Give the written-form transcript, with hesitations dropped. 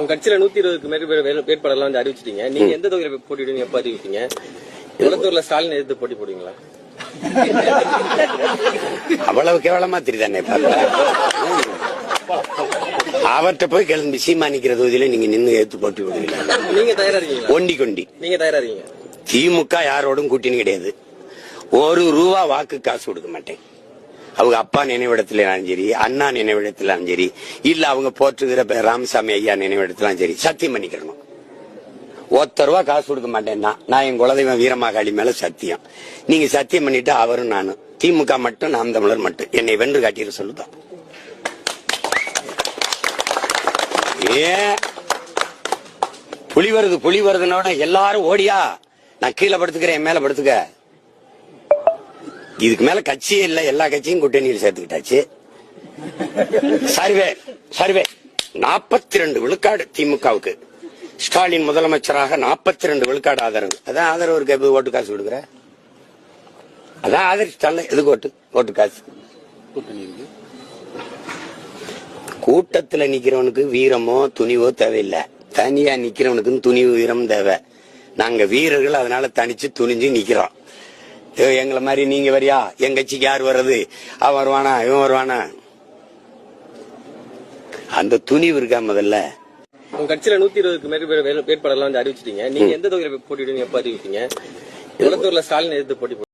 உங்க கட்சியில 120க்கு மேற்பட்ட வேட்பாளர்லாம் வந்து அறிவிச்சிட்டீங்க. நீங்க எந்த தொகுதியில போட்டிடுவீங்க? எப்ப அறிவிப்பீங்க? குளத்தூர்ல ஸ்டாலின் எதிர்த்து போட்டி போடுவீங்களா? அவ்வளவு கேவலமா தெரியுதானே அவர்கிட்ட போய் கிளம்பி சீமா நிக்கிற தொகுதியில நீங்க நின்று எடுத்து போட்டி போடுவீங்களா? நீங்க தயாரா இருக்கீங்களா? ஒண்டி கொண்டி நீங்க தயாரா இருக்கீங்க? திமுக யாரோடும் கூட்டணி கிடையாது. ₹1 வாக்கு காசு கொடுக்க மாட்டேன். அவங்க அப்பா நினைவிடத்திலும் சரி, அண்ணா நினைவிடத்திலும் சரி, இல்ல அவங்க போற்றுகிற ராமசாமி ஐயா நினைவிடத்திலும் சரி, சத்தியம் பண்ணிக்கிறணும். ₹1 காசு கொடுக்க மாட்டேன்னா நான் என் குலதெய்வம் வீரமாகாளி மேல சத்தியம். நீங்க சத்தியம் பண்ணிட்டு அவரும் நானும் திமுக மட்டும் நாம் தமிழர் மட்டும் என்னை வென்று காட்டிட சொல்லுதான். ஏன் புலி வருதுனோட எல்லாரும் ஓடியா நான் கீழே படுத்துக்கிறேன், என் மேல படுத்துக்க. இதுக்கு மேல கட்சியே இல்ல, எல்லா கட்சியும் கூட்டணியில் சேர்த்துக்கிட்டாச்சு. சர்வே 42 விழுக்காடு திமுகவுக்கு. ஸ்டாலின் முதலமைச்சராக 42 விழுக்காடு ஆதரவு. அதான் ஆதரவு இருக்கு. ஓட்டு காசு கொடுக்குற அதான் ஆதரிச்சிட்டால. எதுக்கு ஓட்டு காசு? கூட்டத்துல நிக்கிறவனுக்கு வீரமோ துணிவோ தேவையில்லை. தனியா நிக்கிறவனுக்கு துணிவு வீரம் தேவை. நாங்க வீரர்கள், அதனால தனிச்சு துணிஞ்சு நிக்கிறோம். எங்களை மாதிரி நீங்க வரியா? எங்க கட்சிக்கு யார் வர்றது? அவன் வருவானா, இவன் வருவானா? அந்த துணிவு இருக்கா முதல்ல? உங்க கட்சியில 120க்கு மேற்பட்ட வேட்பாளர்லாம் வந்து அறிவிச்சிட்டீங்க. நீங்க எந்த தொகுதியில போட்டிடுவீங்க? எப்ப அறிவிப்பீங்க? குளத்தூர்ல ஸ்டாலின் எதிர்த்து போட்டி